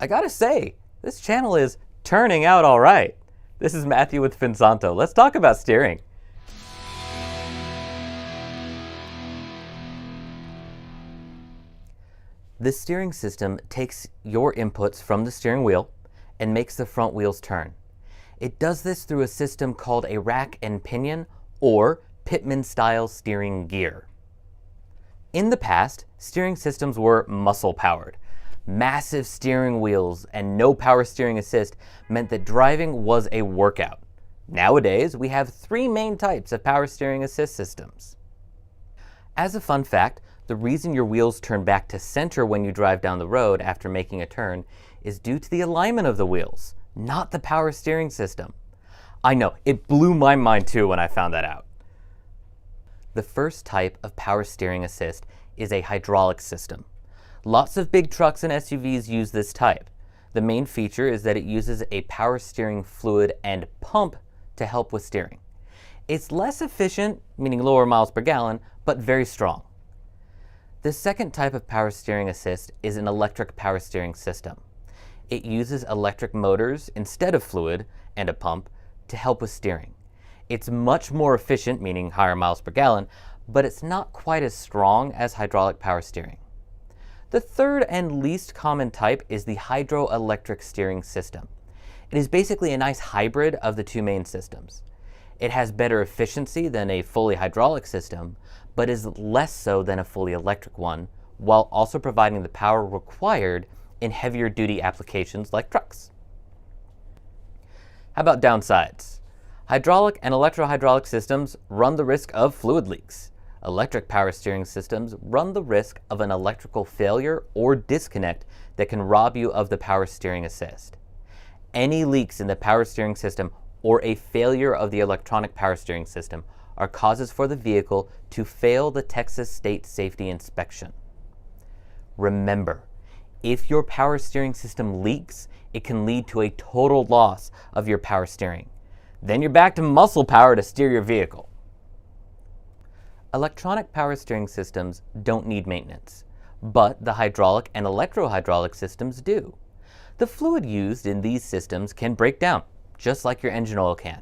I gotta say, this channel is turning out all right. This is Matthew with Finsanto. Let's talk about steering. The steering system takes your inputs from the steering wheel and makes the front wheels turn. It does this through a system called a rack and pinion, or Pitman-style steering gear. In the past, steering systems were muscle-powered. Massive steering wheels and no power steering assist meant that driving was a workout. Nowadays, we have three main types of power steering assist systems. As a fun fact, the reason your wheels turn back to center when you drive down the road after making a turn is due to the alignment of the wheels, not the power steering system. I know, it blew my mind too when I found that out. The first type of power steering assist is a hydraulic system. Lots of big trucks and SUVs use this type. The main feature is that it uses a power steering fluid and pump to help with steering. It's less efficient, meaning lower miles per gallon, but very strong. The second type of power steering assist is an electric power steering system. It uses electric motors instead of fluid and a pump to help with steering. It's much more efficient, meaning higher miles per gallon, but it's not quite as strong as hydraulic power steering. The third and least common type is the hydroelectric steering system. It is basically a nice hybrid of the two main systems. It has better efficiency than a fully hydraulic system, but is less so than a fully electric one, while also providing the power required in heavier duty applications like trucks. How about downsides? Hydraulic and electrohydraulic systems run the risk of fluid leaks. Electric power steering systems run the risk of an electrical failure or disconnect that can rob you of the power steering assist. Any leaks in the power steering system or a failure of the electronic power steering system are causes for the vehicle to fail the Texas State Safety Inspection. Remember, if your power steering system leaks, it can lead to a total loss of your power steering. Then you're back to muscle power to steer your vehicle. Electronic power steering systems don't need maintenance, but the hydraulic and electrohydraulic systems do. The fluid used in these systems can break down, just like your engine oil can.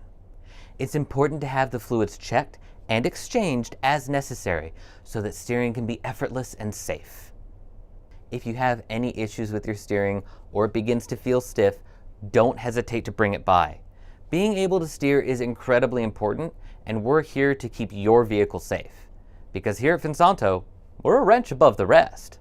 It's important to have the fluids checked and exchanged as necessary so that steering can be effortless and safe. If you have any issues with your steering or it begins to feel stiff, don't hesitate to bring it by. Being able to steer is incredibly important, and we're here to keep your vehicle safe. Because here at Finsanto, we're a wrench above the rest.